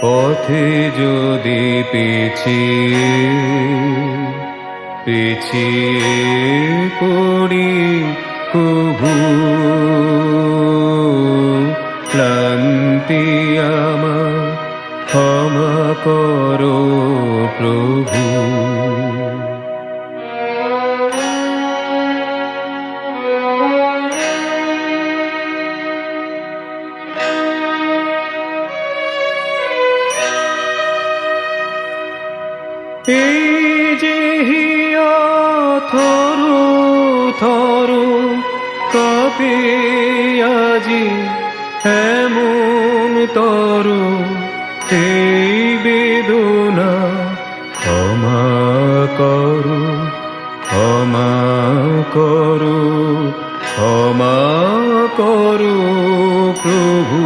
পথে যদি পিছিয়ে পিছিয়ে পড়ি কভু, ক্লান্তি আমার ক্ষমা করো প্রভু। এই যে হিয়া থরু থরু কাঁপে আজি এমন তরু, এই বেদনা ক্ষমা করো, ক্ষমা করো, ক্ষমা করো প্রভু।